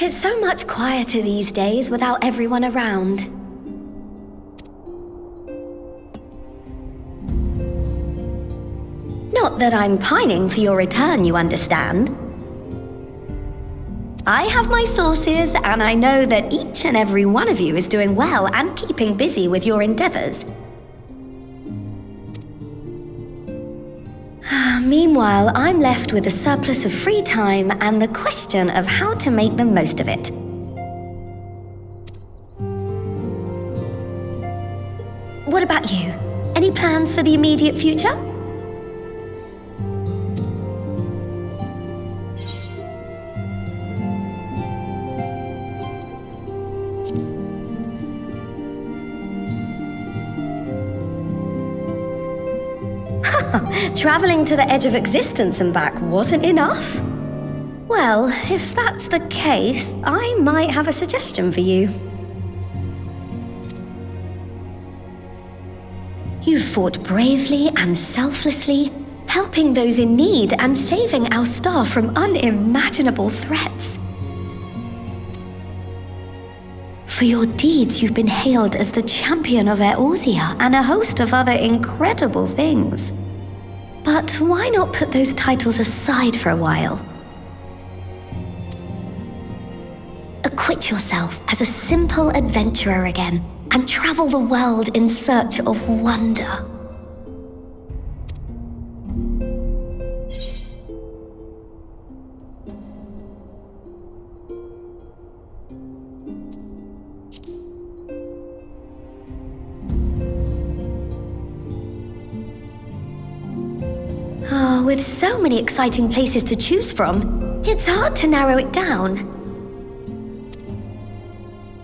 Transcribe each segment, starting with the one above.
It's so much quieter these days without everyone around. Not that I'm pining for your return, you understand. I have my sources, and I know that each and every one of you is doing well and keeping busy with your endeavors. Meanwhile, I'm left with a surplus of free time and the question of how to make the most of it. What about you? Any plans for the immediate future? Traveling to the edge of existence and back wasn't enough? Well, if that's the case, I might have a suggestion for you. You fought bravely and selflessly, helping those in need and saving our star from unimaginable threats. For your deeds, you've been hailed as the champion of Eorzea and a host of other incredible things. But why not put those titles aside for a while? Acquit yourself as a simple adventurer again and travel the world in search of wonder. With so many exciting places to choose from, it's hard to narrow it down.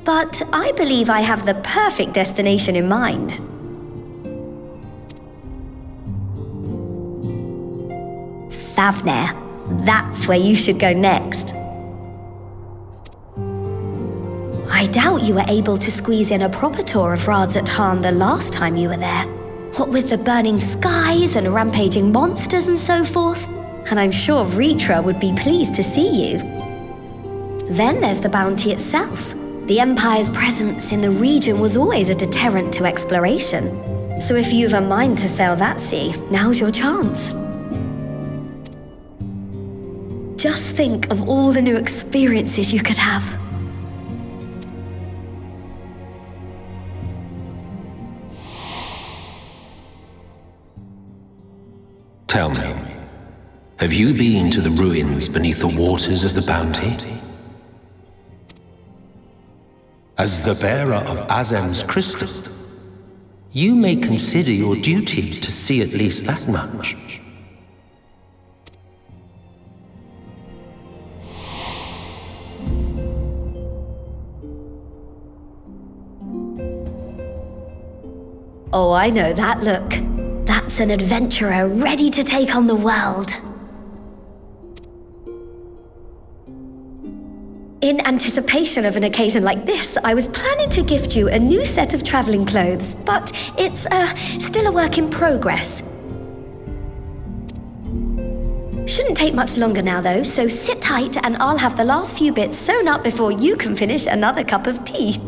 But I believe I have the perfect destination in mind. Thavnair. That's where you should go next. I doubt you were able to squeeze in a proper tour of Radzat the last time you were there. What with the burning skies and rampaging monsters and so forth, and I'm sure Vritra would be pleased to see you. Then there's the bounty itself. The Empire's presence in the region was always a deterrent to exploration. So if you've a mind to sail that sea, now's your chance. Just think of all the new experiences you could have. Tell me, have you been to the ruins beneath the waters of the bounty? As the bearer of Azem's crystal, you may consider your duty to see at least that much. Oh, I know that look. That's an adventurer ready to take on the world. In anticipation of an occasion like this, I was planning to gift you a new set of traveling clothes, but it's still a work in progress. Shouldn't take much longer now though, so sit tight and I'll have the last few bits sewn up before you can finish another cup of tea.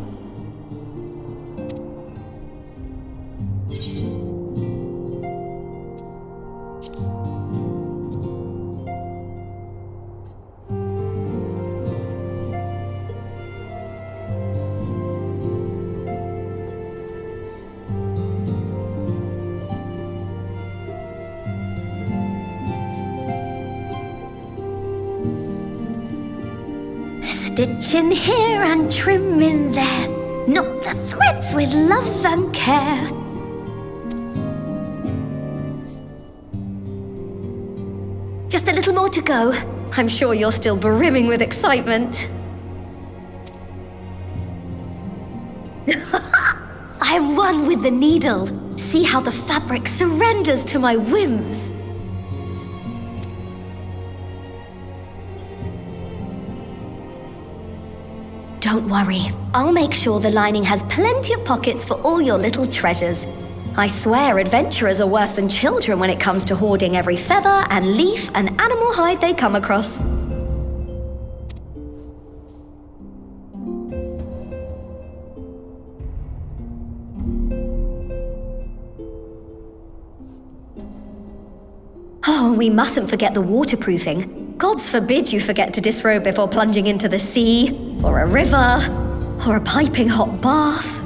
Stitch in here and trim in there, knot the threads with love and care. Just a little more to go. I'm sure you're still brimming with excitement. I am one with the needle. See how the fabric surrenders to my whims. Don't worry, I'll make sure the lining has plenty of pockets for all your little treasures. I swear adventurers are worse than children when it comes to hoarding every feather and leaf and animal hide they come across. Oh, we mustn't forget the waterproofing. Gods forbid you forget to disrobe before plunging into the sea, or a river, or a piping hot bath.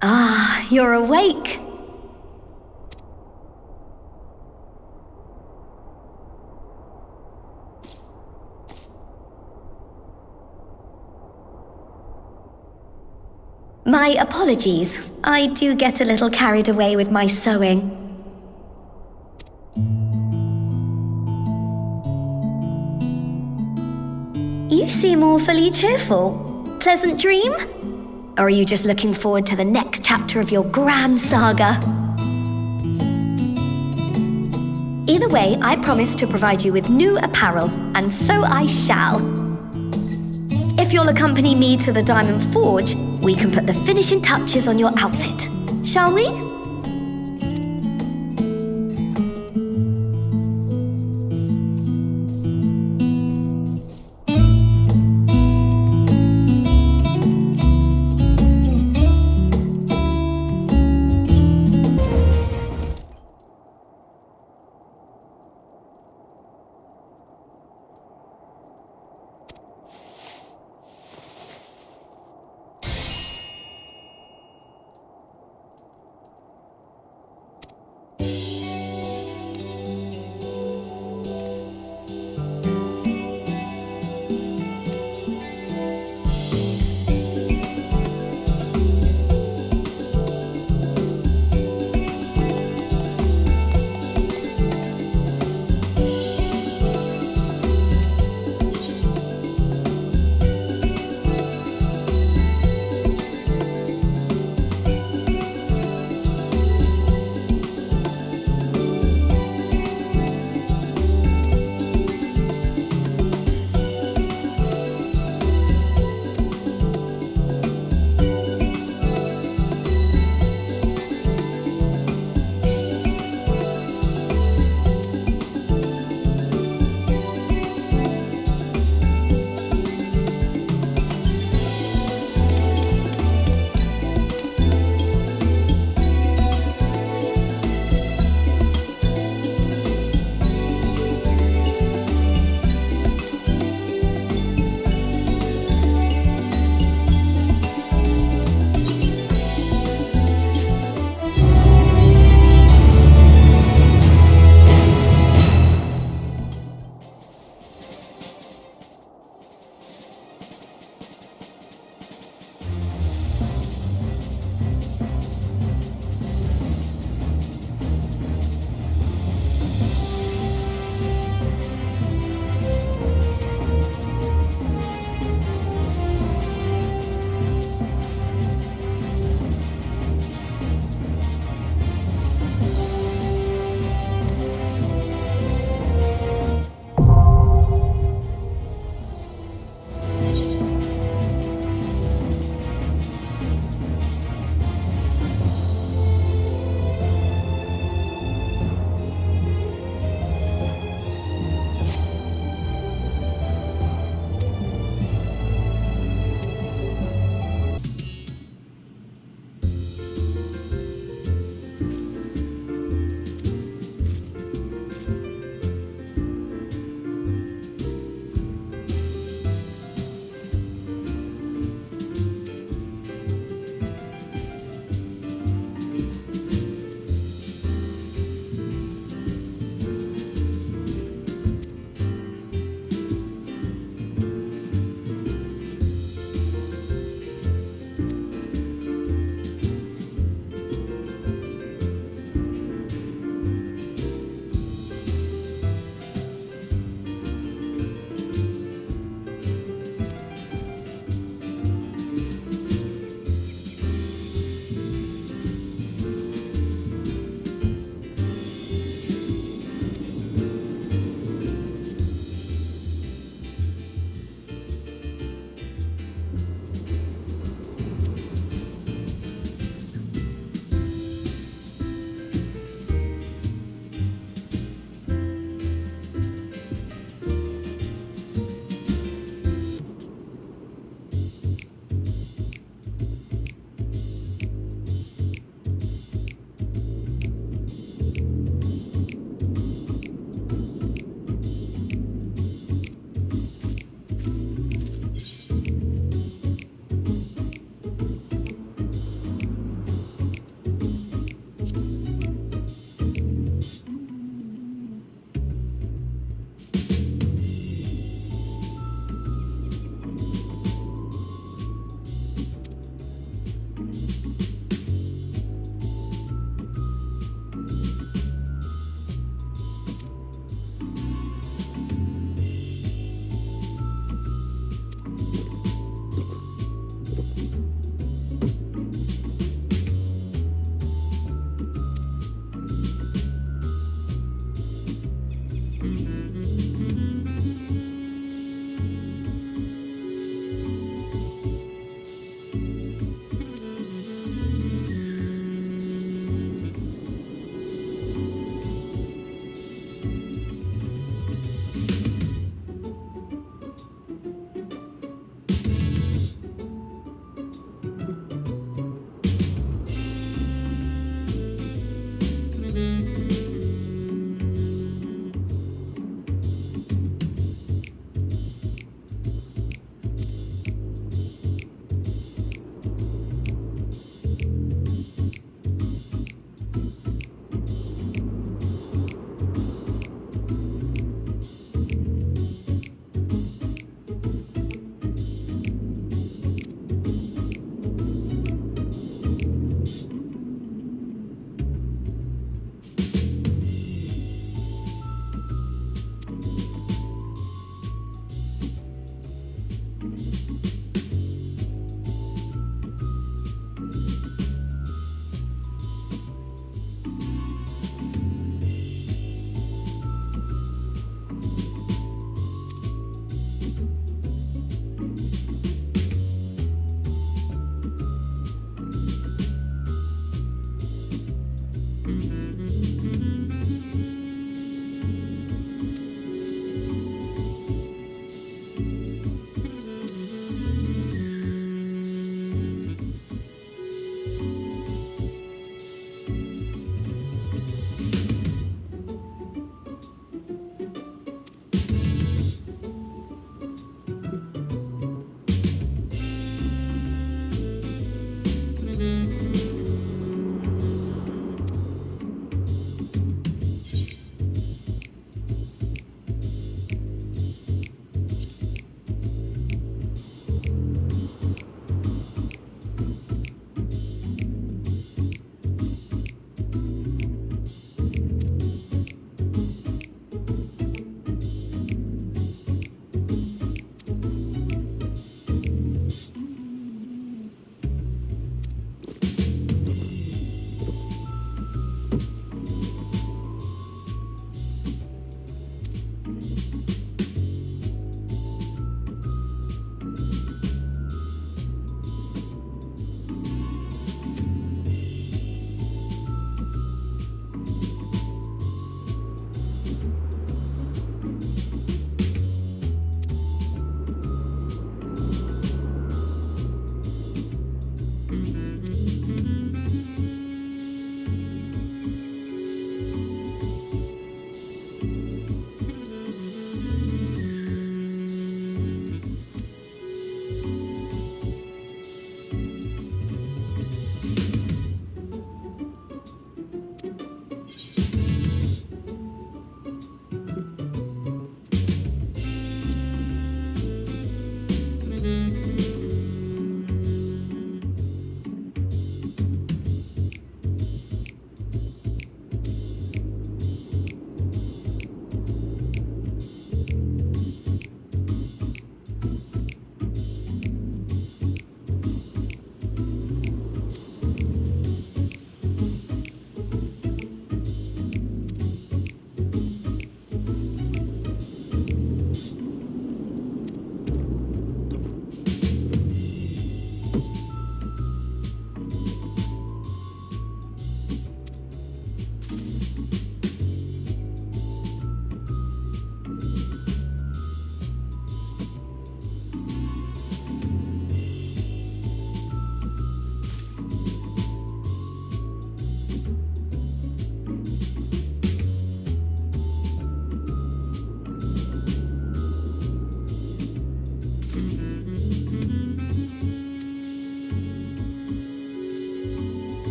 Ah, you're awake. My apologies. I do get a little carried away with my sewing. You seem awfully cheerful. Pleasant dream? Or are you just looking forward to the next chapter of your grand saga? Either way, I promise to provide you with new apparel, and so I shall. If you'll accompany me to the Diamond Forge, we can put the finishing touches on your outfit. Shall we?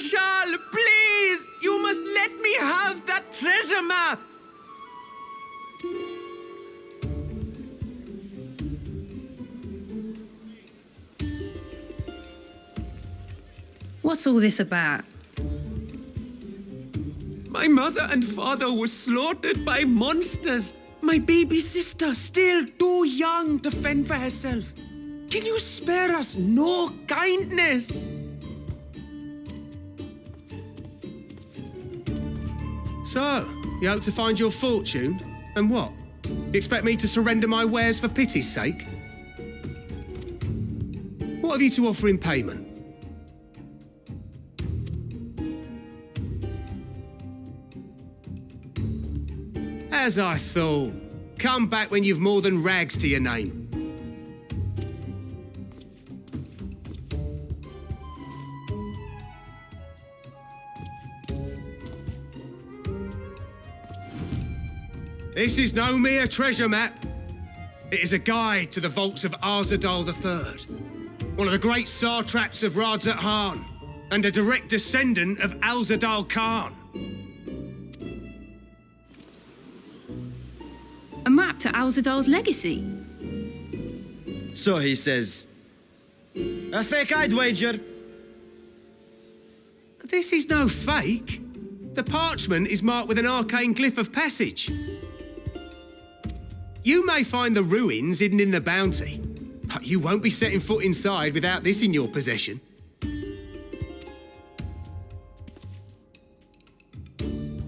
Marshal, please! You must let me have that treasure map! What's all this about? My mother and father were slaughtered by monsters. My baby sister, still too young to fend for herself. Can you spare us no kindness? So, you hope to find your fortune? And what? You expect me to surrender my wares for pity's sake? What have you to offer in payment? As I thought. Come back when you've more than rags to your name. This is no mere treasure map. It is a guide to the vaults of Arzadal III, one of the great satraps of Radzat Han, and a direct descendant of Alzadal Khan. A map to Alzadal's legacy? So he says. A fake, I'd wager. This is no fake. The parchment is marked with an arcane glyph of passage. You may find the ruins hidden in the bounty, but you won't be setting foot inside without this in your possession.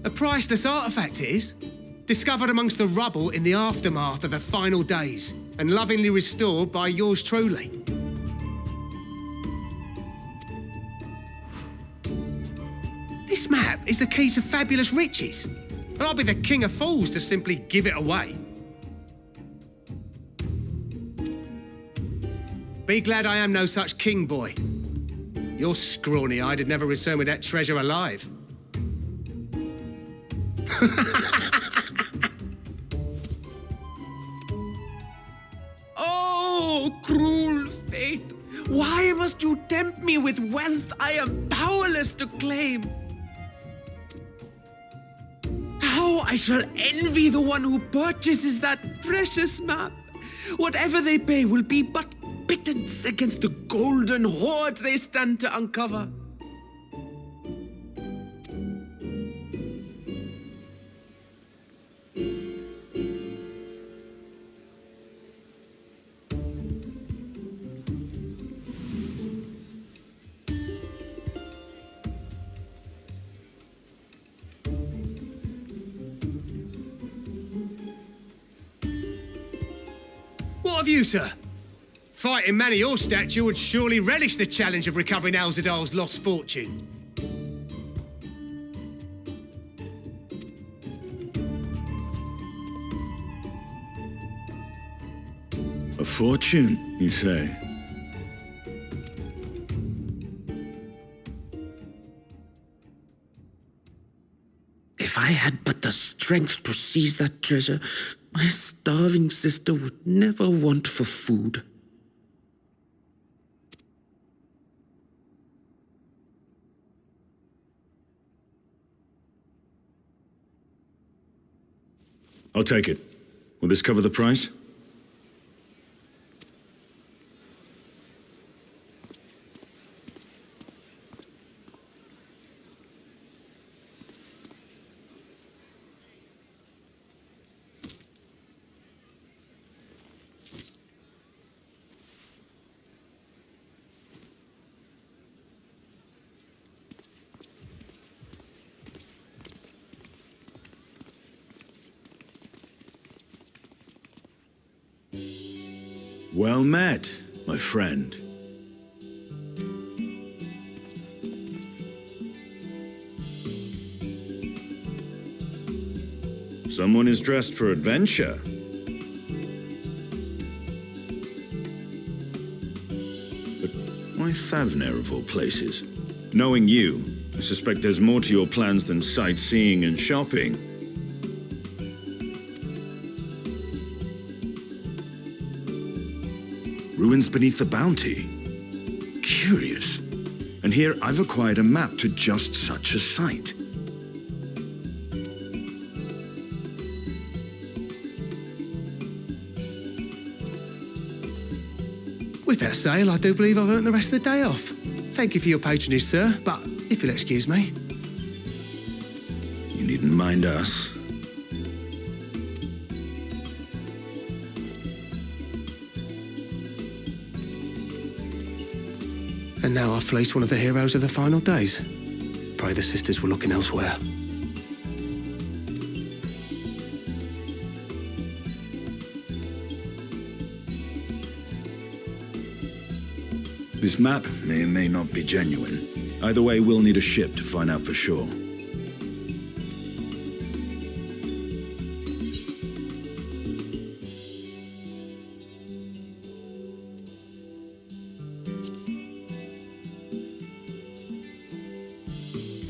A priceless artifact it is, discovered amongst the rubble in the aftermath of the final days, and lovingly restored by yours truly. This map is the key to fabulous riches, and I'll be the king of fools to simply give it away. Be glad I am no such king boy. Your scrawny-eyed had never returned with that treasure alive. Oh, cruel fate! Why must you tempt me with wealth I am powerless to claim? How I shall envy the one who purchases that precious map! Whatever they pay will be but pittance against the golden hoard they stand to uncover. What of you, sir? Fighting man of your stature would surely relish the challenge of recovering Alzadal's lost fortune. A fortune, you say? If I had but the strength to seize that treasure, my starving sister would never want for food. I'll take it. Will this cover the price? Well met, my friend. Someone is dressed for adventure. But why Favner of all places? Knowing you, I suspect there's more to your plans than sightseeing and shopping. Ruins beneath the bounty. Curious. And here I've acquired a map to just such a site. With that sale, I do believe I've earned the rest of the day off. Thank you for your patronage, sir, but if you'll excuse me. You needn't mind us. And now I've fleeced one of the heroes of the final days. Pray the sisters were looking elsewhere. This map may or may not be genuine. Either way, we'll need a ship to find out for sure.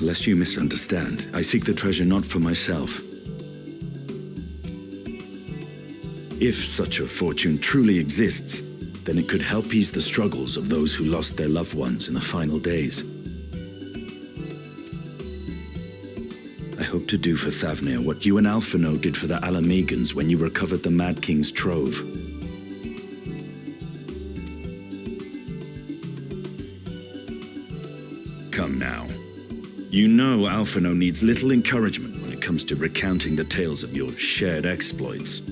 Lest you misunderstand, I seek the treasure not for myself. If such a fortune truly exists, then it could help ease the struggles of those who lost their loved ones in the final days. I hope to do for Thavnir what you and Alphino did for the Alamegans when you recovered the Mad King's trove. Come now. You know Alphino needs little encouragement when it comes to recounting the tales of your shared exploits.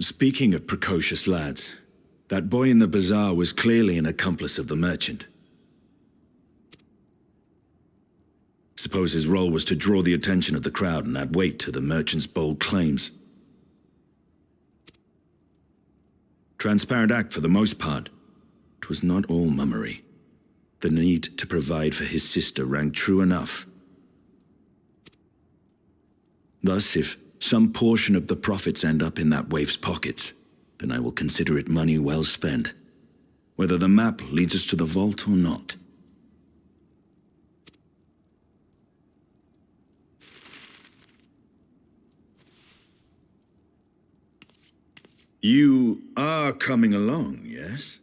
Speaking of precocious lads, that boy in the bazaar was clearly an accomplice of the merchant. Suppose his role was to draw the attention of the crowd and add weight to the merchant's bold claims. Transparent act for the most part. It was not all mummery. The need to provide for his sister rang true enough. Thus, if some portion of the profits end up in that waif's pockets, then I will consider it money well spent, whether the map leads us to the vault or not. You are coming along, yes?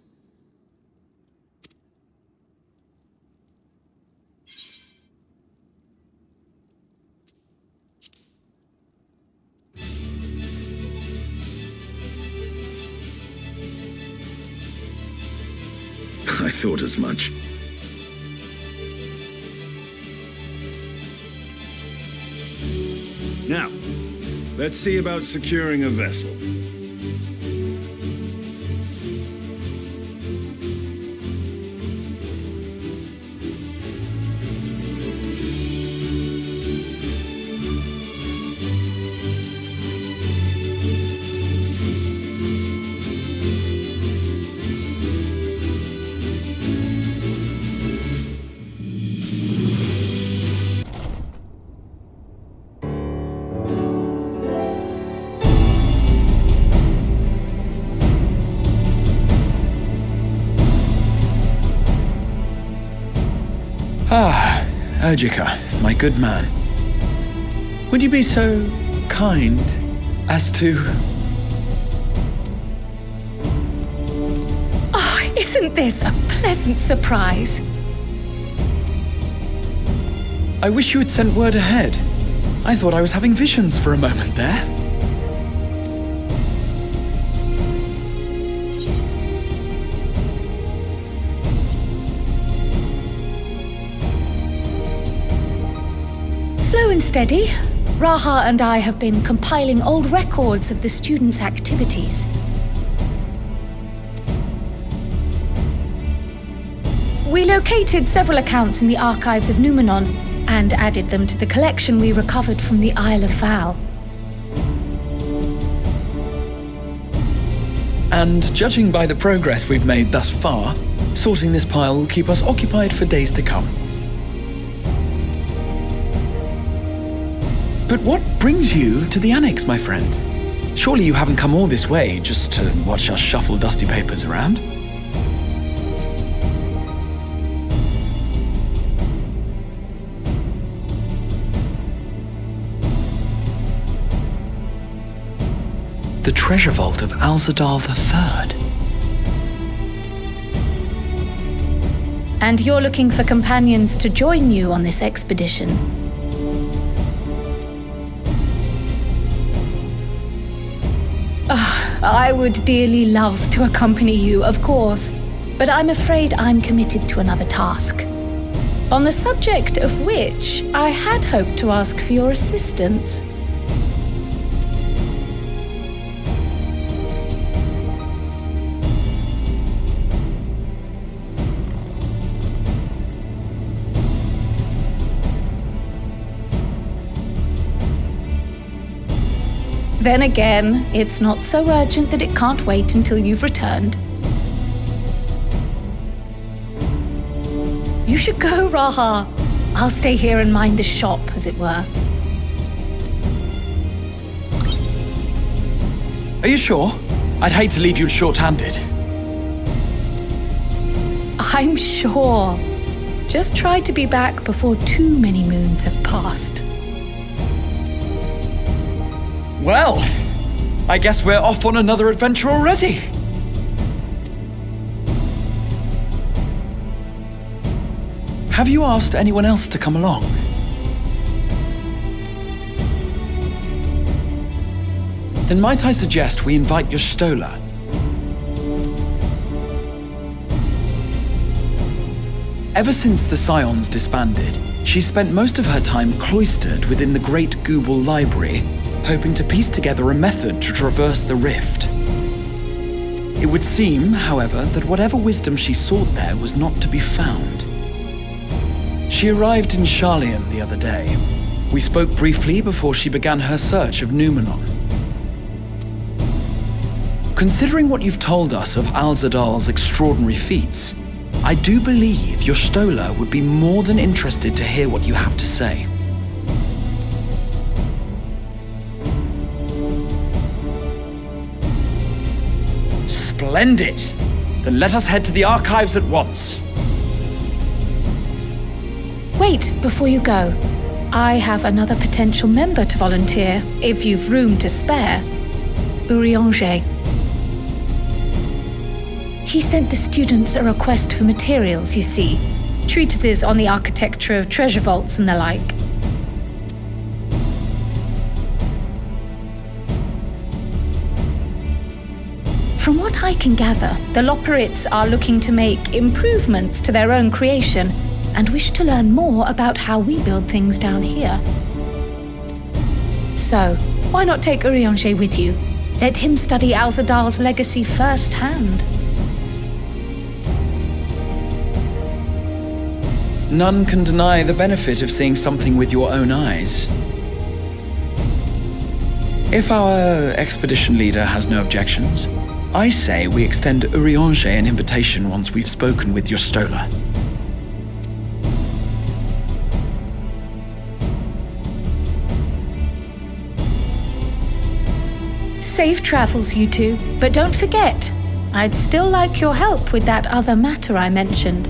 I thought as much. Now, let's see about securing a vessel. Urgica, my good man. Would you be so kind as to... Oh, isn't this a pleasant surprise? I wish you had sent word ahead. I thought I was having visions for a moment there. Slow and steady, Raha and I have been compiling old records of the students' activities. We located several accounts in the archives of Numenon and added them to the collection we recovered from the Isle of Val. And judging by the progress we've made thus far, sorting this pile will keep us occupied for days to come. But what brings you to the Annex, my friend? Surely you haven't come all this way just to watch us shuffle dusty papers around? The treasure vault of Alzadal III. And you're looking for companions to join you on this expedition. I would dearly love to accompany you, of course, but I'm afraid I'm committed to another task, on the subject of which I had hoped to ask for your assistance. Then again, it's not so urgent that it can't wait until you've returned. You should go, Raha. I'll stay here and mind the shop, as it were. Are you sure? I'd hate to leave you short-handed. I'm sure. Just try to be back before too many moons have passed. Well, I guess we're off on another adventure already. Have you asked anyone else to come along? Then might I suggest we invite your Stola? Ever since the Scions disbanded, she spent most of her time cloistered within the Great Goobel Library, hoping to piece together a method to traverse the rift. It would seem, however, that whatever wisdom she sought there was not to be found. She arrived in Sharlayan the other day. We spoke briefly before she began her search of Numenon. Considering what you've told us of Alzadal's extraordinary feats, I do believe your Stola would be more than interested to hear what you have to say. Splendid! Then let us head to the archives at once. Wait, before you go. I have another potential member to volunteer, if you've room to spare. Urianger. He sent the students a request for materials, you see. Treatises on the architecture of treasure vaults and the like. From what I can gather, the Loporrits are looking to make improvements to their own creation and wish to learn more about how we build things down here. So, why not take Urianger with you? Let him study Alzadal's legacy firsthand. None can deny the benefit of seeing something with your own eyes. If our expedition leader has no objections, I say we extend Urianger an invitation once we've spoken with your Stola. Safe travels, you two, but don't forget, I'd still like your help with that other matter I mentioned.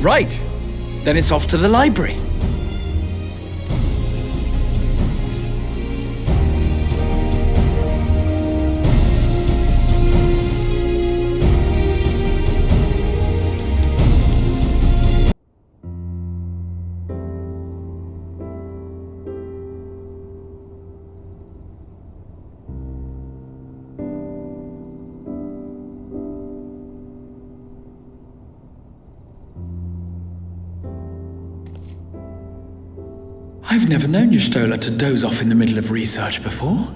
Right, then it's off to the library. I've never known your Stola to doze off in the middle of research before.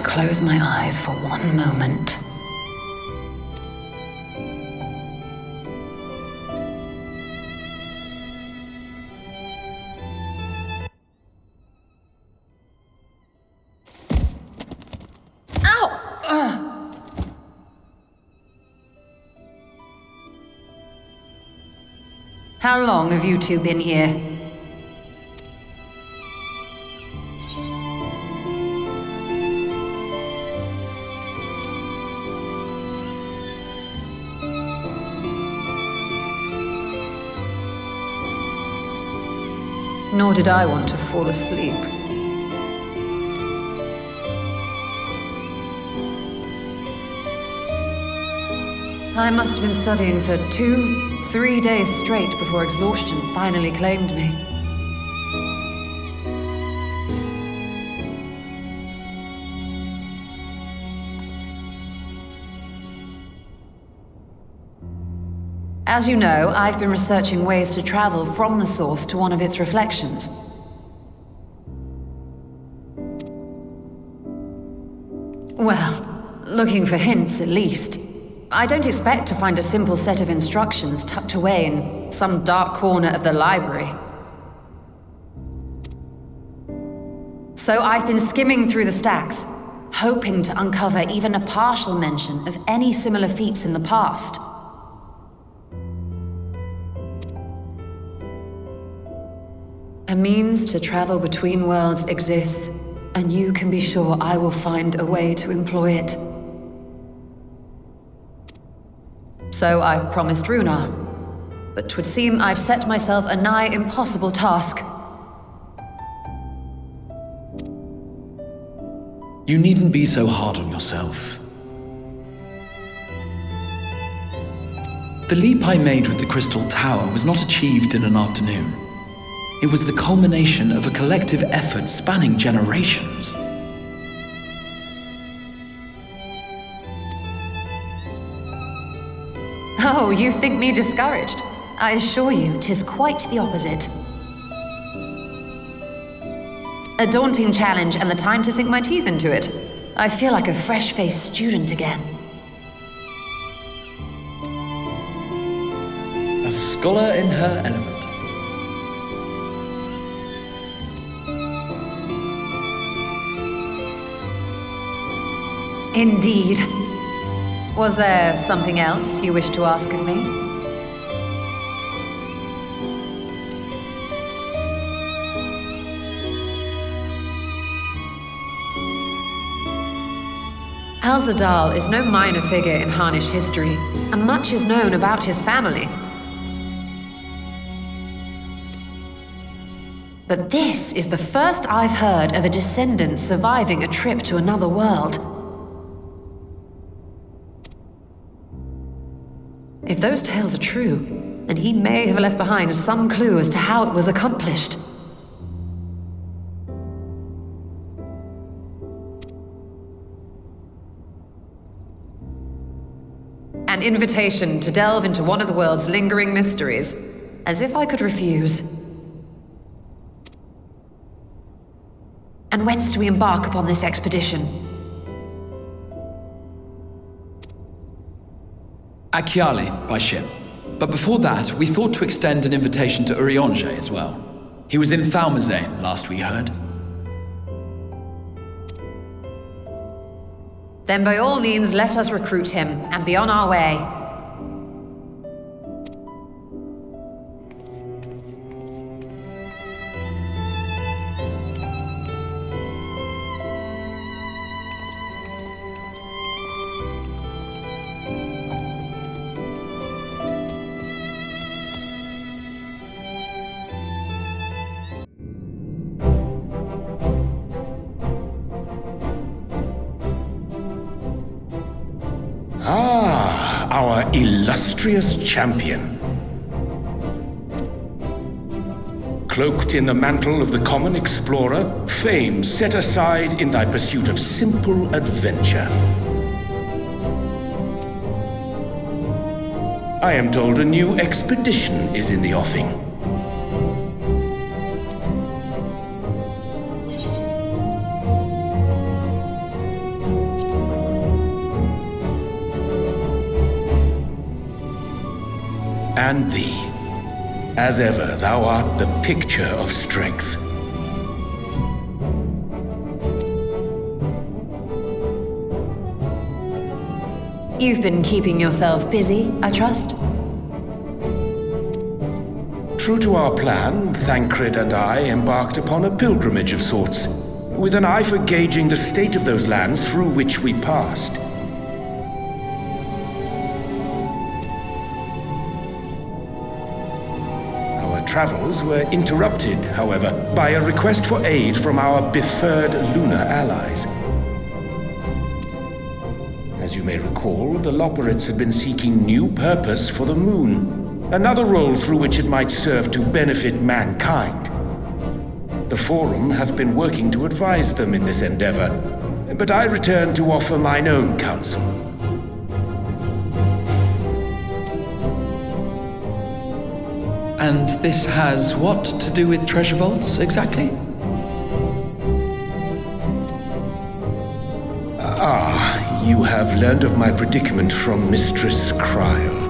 Close my eyes for one moment. How long have you two been here? Nor did I want to fall asleep. I must have been studying for 2-3 days straight before exhaustion finally claimed me. As you know, I've been researching ways to travel from the source to one of its reflections. Well, looking for hints at least. I don't expect to find a simple set of instructions tucked away in some dark corner of the library. So I've been skimming through the stacks, hoping to uncover even a partial mention of any similar feats in the past. A means to travel between worlds exists, and you can be sure I will find a way to employ it. So I promised Runar, but 'twould seem I've set myself a nigh impossible task. You needn't be so hard on yourself. The leap I made with the Crystal Tower was not achieved in an afternoon. It was the culmination of a collective effort spanning generations. Oh, you think me discouraged? I assure you, 'tis quite the opposite. A daunting challenge and the time to sink my teeth into it. I feel like a fresh-faced student again. A scholar in her element. Indeed. Was there something else you wish to ask of me? Al-Zadal is no minor figure in Harnish history, and much is known about his family. But this is the first I've heard of a descendant surviving a trip to another world. If those tales are true, then he may have left behind some clue as to how it was accomplished. An invitation to delve into one of the world's lingering mysteries. As if I could refuse. And whence do we embark upon this expedition? Akyali, by ship. But before that, we thought to extend an invitation to Uriange as well. He was in Thalmazane, last we heard. Then by all means let us recruit him, and be on our way. Ah, our illustrious champion. Cloaked in the mantle of the common explorer, fame set aside in thy pursuit of simple adventure. I am told a new expedition is in the offing. And thee. As ever, thou art the picture of strength. You've been keeping yourself busy, I trust? True to our plan, Thancred and I embarked upon a pilgrimage of sorts, with an eye for gauging the state of those lands through which we passed. Our travels were interrupted, however, by a request for aid from our befurred lunar allies. As you may recall, the Loperites had been seeking new purpose for the moon, another role through which it might serve to benefit mankind. The Forum hath been working to advise them in this endeavor, but I return to offer mine own counsel. And this has what to do with treasure vaults, exactly? You have learned of my predicament from Mistress Kreia.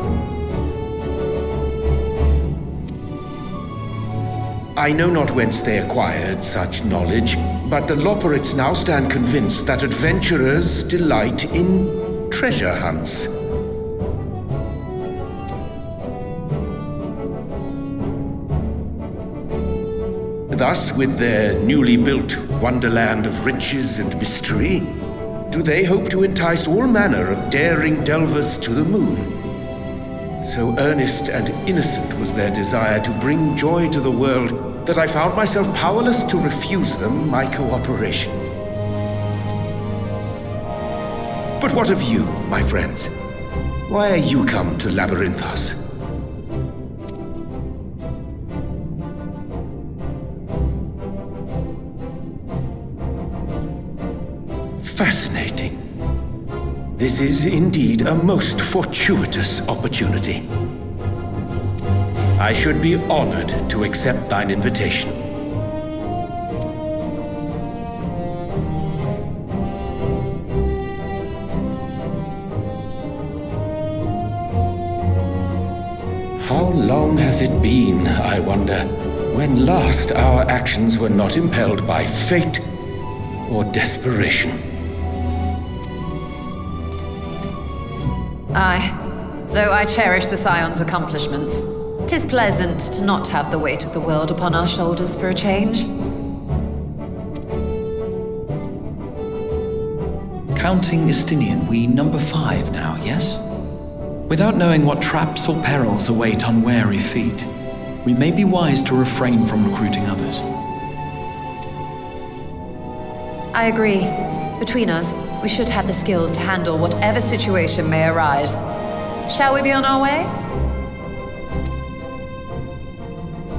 I know not whence they acquired such knowledge, but the Loperites now stand convinced that adventurers delight in treasure hunts. Thus, with their newly built wonderland of riches and mystery, do they hope to entice all manner of daring delvers to the moon. So earnest and innocent was their desire to bring joy to the world that I found myself powerless to refuse them my cooperation. But what of you, my friends? Why are you come to Labyrinthos? Fascinating. This is indeed a most fortuitous opportunity. I should be honored to accept thine invitation. How long hath it been, I wonder, when last our actions were not impelled by fate or desperation? Aye, though I cherish the Scion's accomplishments, 'tis pleasant to not have the weight of the world upon our shoulders for a change. Counting Istinian, we number 5 now, yes? Without knowing what traps or perils await unwary feet, we may be wise to refrain from recruiting others. I agree. Between us, we should have the skills to handle whatever situation may arise. Shall we be on our way?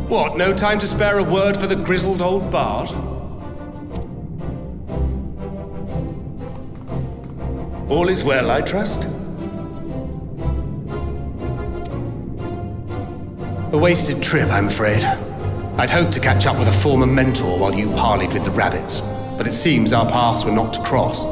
What, no time to spare a word for the grizzled old bard? All is well, I trust? A wasted trip, I'm afraid. I'd hoped to catch up with a former mentor while you parleyed with the rabbits, but it seems our paths were not to cross.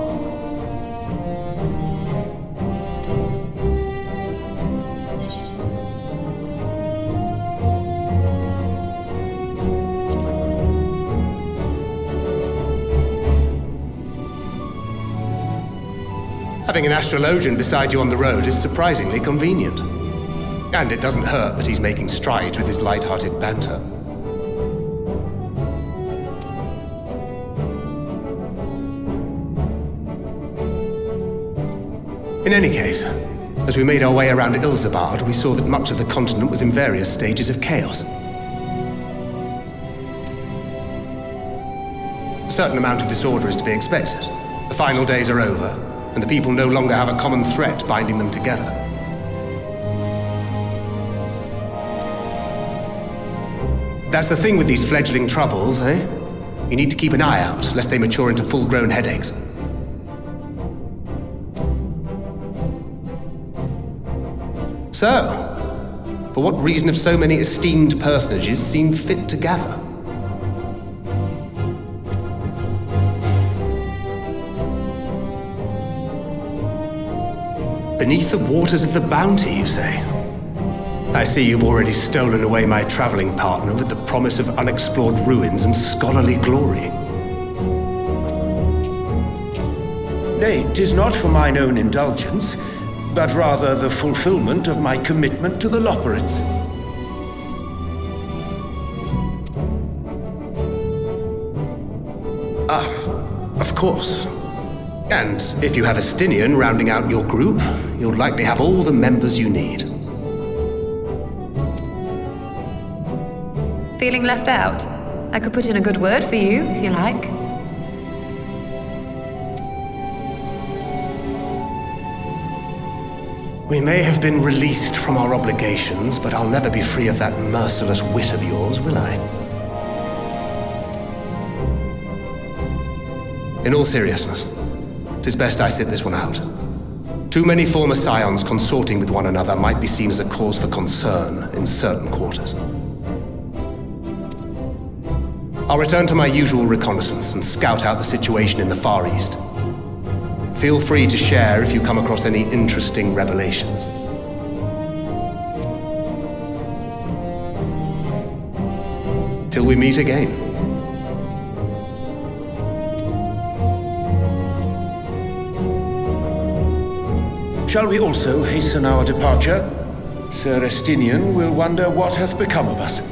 Having an astrologian beside you on the road is surprisingly convenient. And it doesn't hurt that he's making strides with his light-hearted banter. In any case, as we made our way around Ilzabard, we saw that much of the continent was in various stages of chaos. A certain amount of disorder is to be expected. The final days are over, and the people no longer have a common threat binding them together. That's the thing with these fledgling troubles, eh? You need to keep an eye out, lest they mature into full-grown headaches. So, for what reason have so many esteemed personages seen fit to gather? Beneath the waters of the Bounty, you say? I see you've already stolen away my traveling partner with the promise of unexplored ruins and scholarly glory. Nay, 'tis not for mine own indulgence, but rather the fulfillment of my commitment to the Loperites. Of course. And if you have a Stinian rounding out your group, you'll likely have all the members you need. Feeling left out? I could put in a good word for you, if you like. We may have been released from our obligations, but I'll never be free of that merciless wit of yours, will I? In all seriousness, 'tis best I sit this one out. Too many former scions consorting with one another might be seen as a cause for concern in certain quarters. I'll return to my usual reconnaissance and scout out the situation in the Far East. Feel free to share if you come across any interesting revelations. Till we meet again. Shall we also hasten our departure? Sir Estinian will wonder what hath become of us.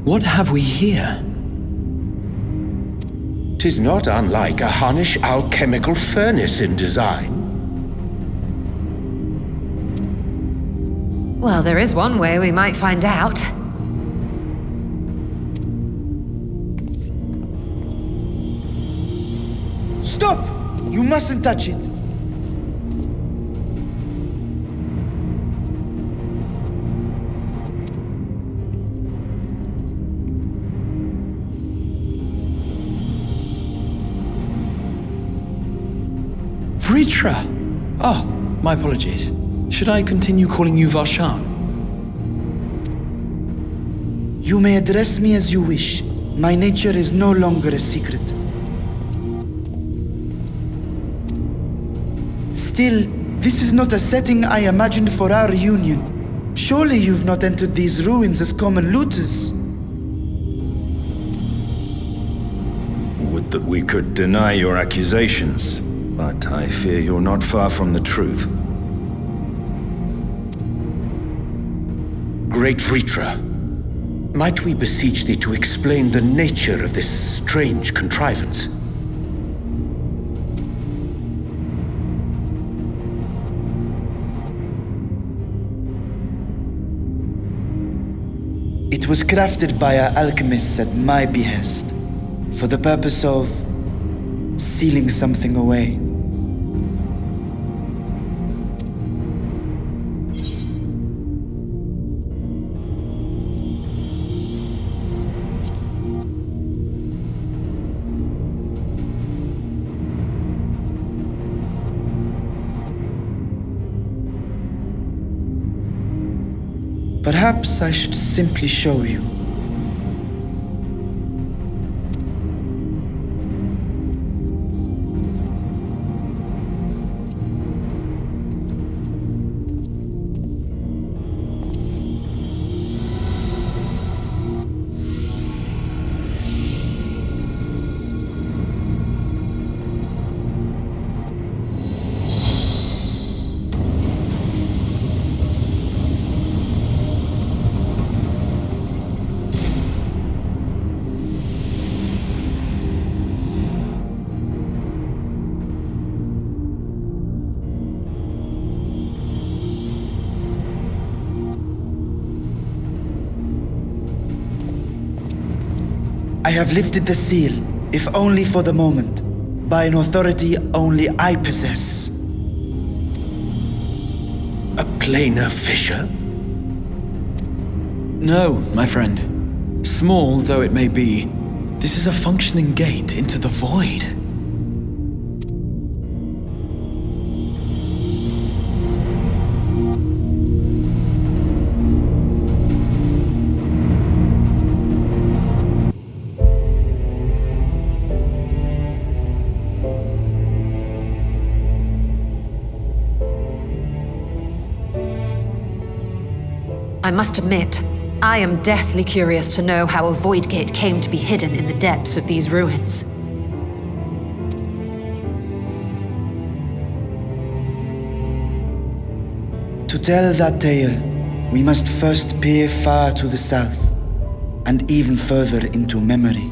What have we here? 'Tis not unlike a Hunnish alchemical furnace in design. Well, there is one way we might find out. Stop! You mustn't touch it. Vritra! Oh, my apologies. Should I continue calling you Varshan? You may address me as you wish. My nature is no longer a secret. Still, this is not a setting I imagined for our reunion. Surely you've not entered these ruins as common looters. Would that we could deny your accusations, but I fear you're not far from the truth. Great Vritra, might we beseech thee to explain the nature of this strange contrivance? It was crafted by our alchemists at my behest, for the purpose of sealing something away. Perhaps I should simply show you. I have lifted the seal, if only for the moment, by an authority only I possess. A planar fissure? No, my friend. Small though it may be, this is a functioning gate into the void. I must admit, I am deathly curious to know how a void gate came to be hidden in the depths of these ruins. To tell that tale, we must first peer far to the south, and even further into memory.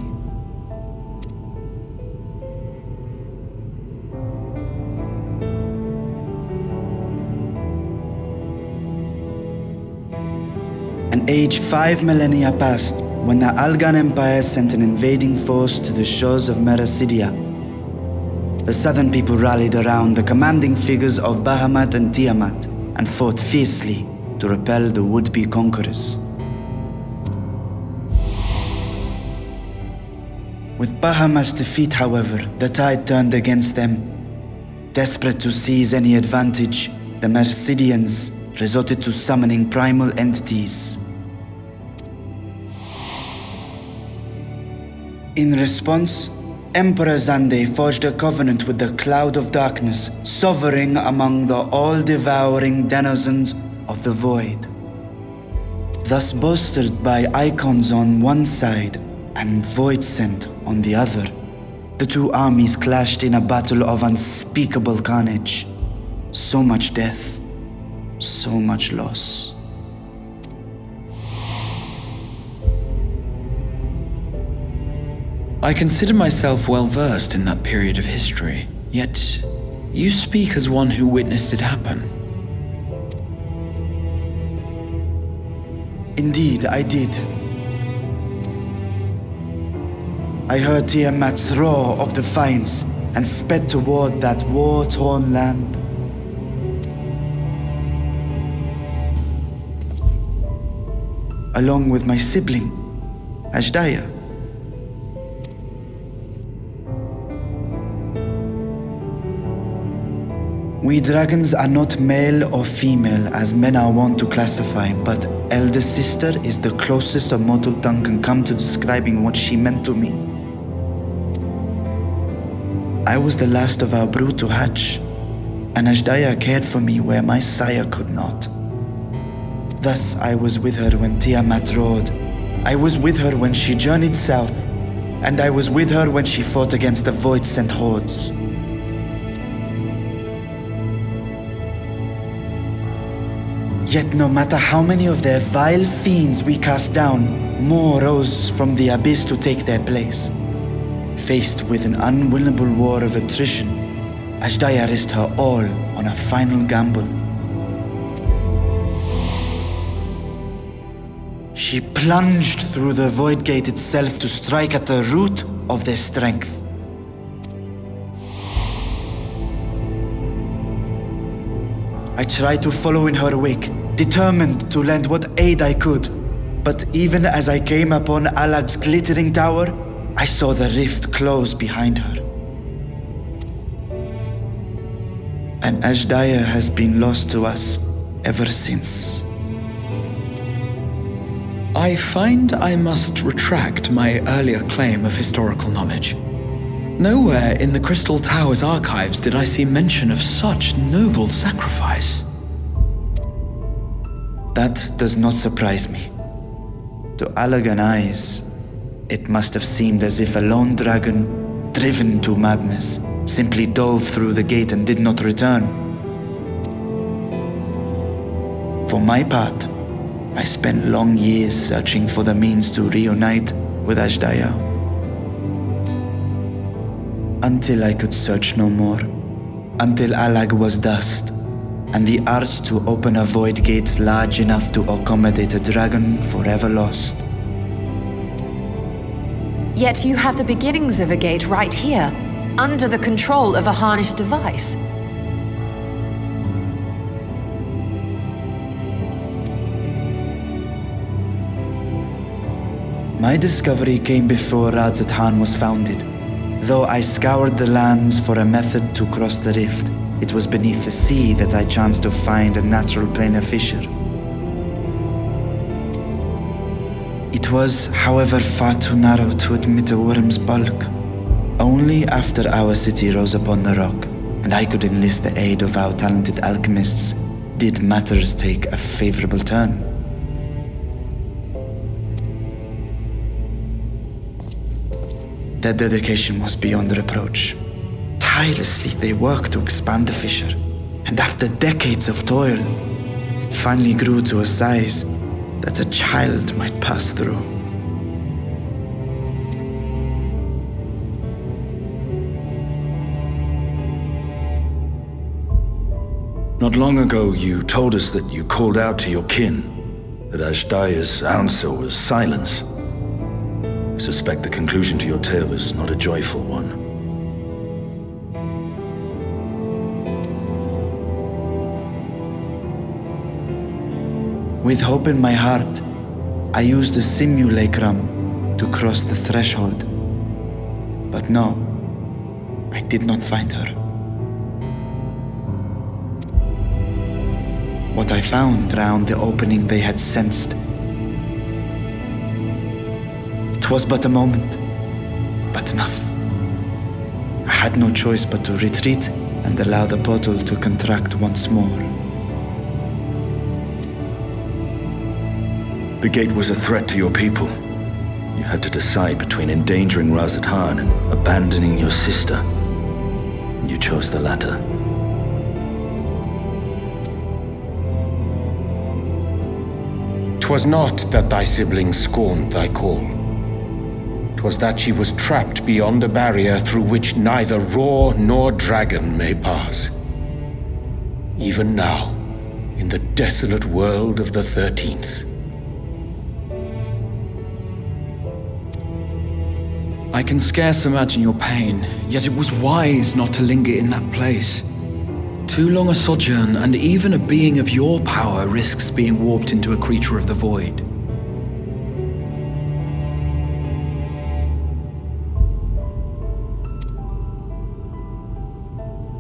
An age 5 millennia passed when the Algan Empire sent an invading force to the shores of Merasidia. The southern people rallied around the commanding figures of Bahamut and Tiamat and fought fiercely to repel the would-be conquerors. With Bahamut's defeat, however, the tide turned against them. Desperate to seize any advantage, the Mercidians resorted to summoning primal entities. In response, Emperor Zande forged a covenant with the Cloud of Darkness, sovereign among the all-devouring denizens of the Void. Thus bolstered by icons on one side and Void Scent on the other, the two armies clashed in a battle of unspeakable carnage. So much death, so much loss. I consider myself well versed in that period of history, yet you speak as one who witnessed it happen. Indeed, I did. I heard Tiamat's roar of defiance and sped toward that war-torn land. Along with my sibling, Ashdaya. We dragons are not male or female as men are wont to classify, but elder sister is the closest a mortal tongue can come to describing what she meant to me. I was the last of our brood to hatch, and Ashdaya cared for me where my sire could not. Thus I was with her when Tiamat roared. I was with her when she journeyed south, and I was with her when she fought against the Void-sent hordes. Yet no matter how many of their vile fiends we cast down, more rose from the abyss to take their place. Faced with an unwinnable war of attrition, Ashdaya risked her all on a final gamble. She plunged through the Void Gate itself to strike at the root of their strength. I tried to follow in her wake, determined to lend what aid I could. But even as I came upon Alag's glittering tower, I saw the rift close behind her. And Ashdaya has been lost to us ever since. I find I must retract my earlier claim of historical knowledge. Nowhere in the Crystal Tower's archives did I see mention of such noble sacrifice. That does not surprise me. To Allagan eyes, it must have seemed as if a lone dragon, driven to madness, simply dove through the gate and did not return. For my part, I spent long years searching for the means to reunite with Ashdaya. Until I could search no more. Until Allag was dust, and the art to open a void gate large enough to accommodate a dragon forever lost. Yet you have the beginnings of a gate right here, under the control of a harnessed device. My discovery came before Radzat was founded. Though I scoured the lands for a method to cross the rift, it was beneath the sea that I chanced to find a natural planar fissure. It was, however, far too narrow to admit a worm's bulk. Only after our city rose upon the rock, and I could enlist the aid of our talented alchemists, did matters take a favorable turn. Their dedication was beyond reproach. Tirelessly they worked to expand the fissure, and after decades of toil, it finally grew to a size that a child might pass through. Not long ago, you told us that you called out to your kin, that Ashdaya's answer was silence. I suspect the conclusion to your tale is not a joyful one. With hope in my heart, I used a simulacrum to cross the threshold. But no, I did not find her. What I found round the opening they had sensed. It was but a moment, but enough. I had no choice but to retreat and allow the portal to contract once more. The gate was a threat to your people. You had to decide between endangering Razat Khan and abandoning your sister. And you chose the latter. 'Twas not that thy sibling scorned thy call. 'Twas that she was trapped beyond a barrier through which neither roar nor dragon may pass. Even now, in the desolate world of the 13th. I can scarce imagine your pain, yet it was wise not to linger in that place. Too long a sojourn, and even a being of your power risks being warped into a creature of the void.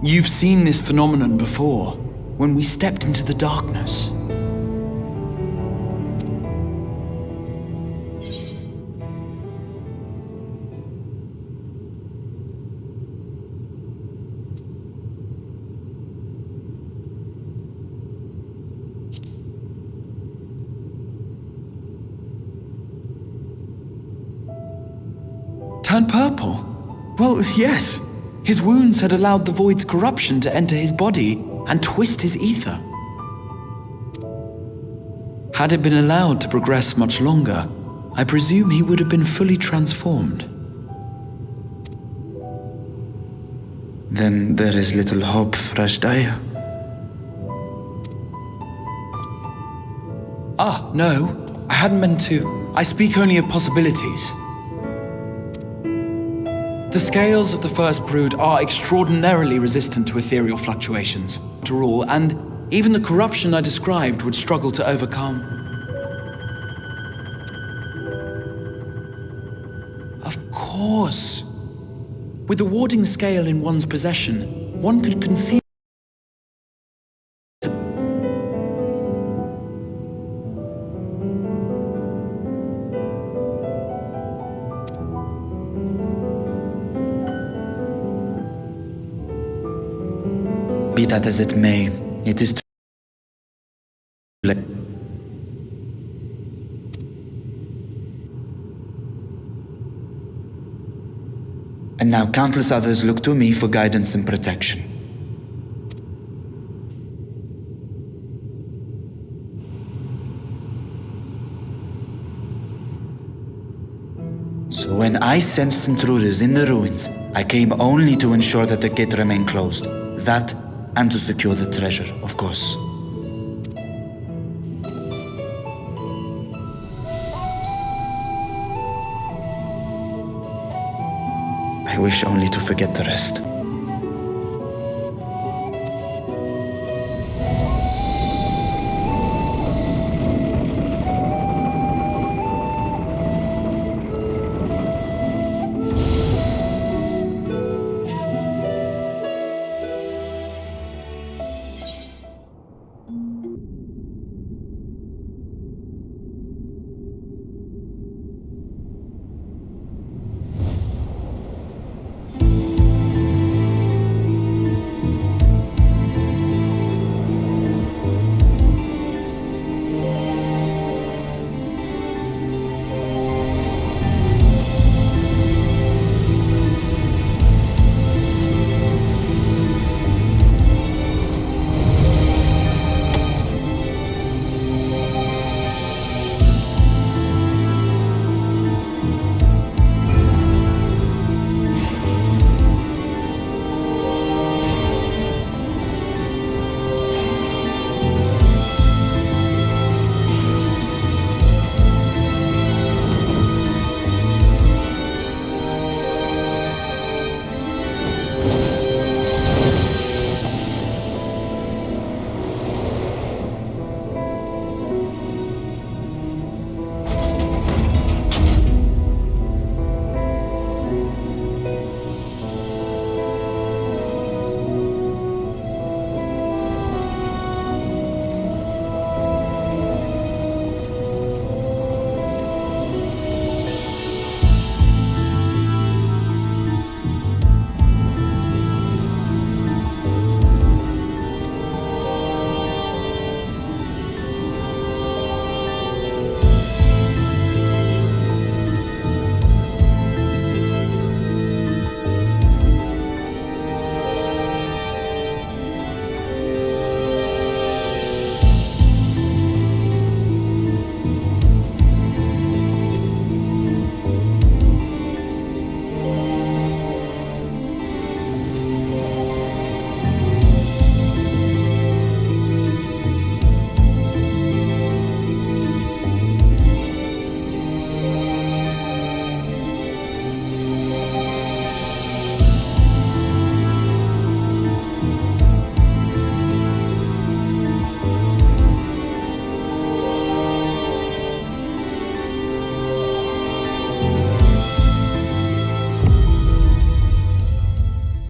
You've seen this phenomenon before, when we stepped into the darkness. Turned purple? Well, yes. His wounds had allowed the void's corruption to enter his body and twist his ether. Had it been allowed to progress much longer, I presume he would have been fully transformed. Then there is little hope for Ashdaya. Ah, no. I hadn't meant to. I speak only of possibilities. The scales of the first brood are extraordinarily resistant to ethereal fluctuations, after all, and even the corruption I described would struggle to overcome. Of course. With the warding scale in one's possession, one could conceive Be that as it may, it is too late. And now countless others look to me for guidance and protection. So when I sensed intruders in the ruins, I came only to ensure that the gate remained closed. That, and to secure the treasure, of course. I wish only to forget the rest.